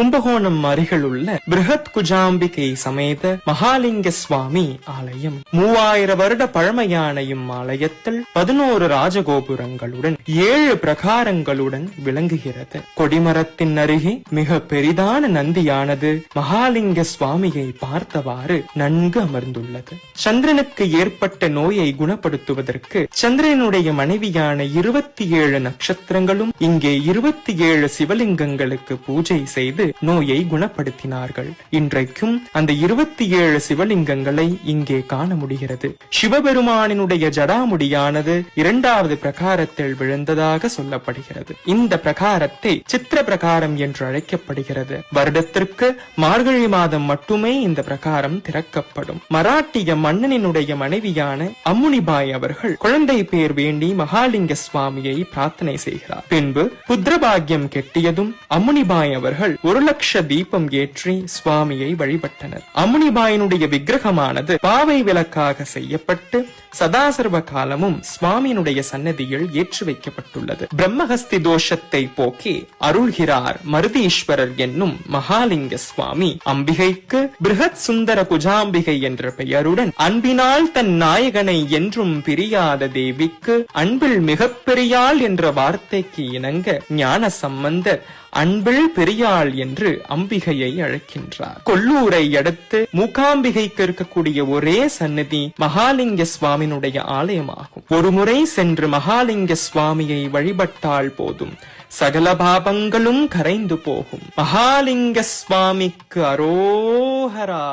கும்பகோணம் அருகிலுள்ள பிருஹத் குஜாம்பிகை சமேத மகாலிங்க சுவாமி ஆலயம் 3000 வருட பழமையான இம்மாலயத்தில் 11 ராஜகோபுரங்களுடன் 7 பிரகாரங்களுடன் விளங்குகிறது. கொடிமரத்தின் அருகே மிக பெரிதான நந்தியானது மகாலிங்க சுவாமியை பார்த்தவாறு நன்கு அமர்ந்துள்ளது. சந்திரனுக்கு ஏற்பட்ட நோயை குணப்படுத்துவதற்கு சந்திரனுடைய மனைவியான 27 நட்சத்திரங்களும் இங்கே 27 சிவலிங்கங்களுக்கு பூஜை செய்து நோயை குணப்படுத்தினார்கள். இன்றைக்கும் அந்த 27 சிவலிங்கங்களை இங்கே காண முடிகிறது. சிவபெருமானினுடைய ஜடாமுடியானது 2வது பிரகாரத்தில் விழுந்ததாக சொல்லப்படுகிறது. இந்த பிரகாரத்தை சித்திர பிரகாரம் என்று அழைக்கப்படுகிறது. வருடத்திற்கு மார்கழி மாதம் மட்டுமே இந்த பிரகாரம் திறக்கப்படும். மராட்டிய மன்னனினுடைய மனைவியான அம்முனிபாய் அவர்கள் குழந்தை பேர் வேண்டி மகாலிங்க சுவாமியை பிரார்த்தனை செய்கிறார். பின்பு புத்திரபாகியம் கெட்டியதும் அம்முனிபாய் அவர்கள் 1 லட்ச தீபம் ஏற்றி சுவாமியை வழிபட்டனர். அம்முனிபாயினுடைய விக்கிரகமானது பாவை விளக்காக செய்யப்பட்டு சதாசர்வ காலமும் சுவாமியினுடைய சன்னதியில் ஏற்றி வைக்கப்பட்டுள்ளது. பிரம்மஹஸ்தி தோஷத்தை போக்கி அருள்கிறார் மருதீஸ்வரர் என்னும் மகாலிங்க சுவாமி அம்பிகைக்கு பிருஹத் சுந்தர குஜாம்பிகை என்ற பெயருடன் அன்பினால் தன் நாயகனை என்றும் பிரியாத தேவிக்கு அன்பில் மிகப்பெரியாள் என்ற வார்த்தைக்கு இணங்க ஞான சம்பந்தர் அன்பில் பெரியாள் என்று அம்பிகையை அழைக்கின்றார். கொல்லூரை அடுத்து மூகாம்பிகைக்கு இருக்கக்கூடிய ஒரே சன்னதி மகாலிங்க சுவாமியினுடைய ஆலயமாகும். ஒரு முறை சென்று மகாலிங்க சுவாமியை வழிபட்டால் போதும், சகல பாபங்களும் கரைந்து போகும். மகாலிங்க சுவாமிக்கு அரோஹரா.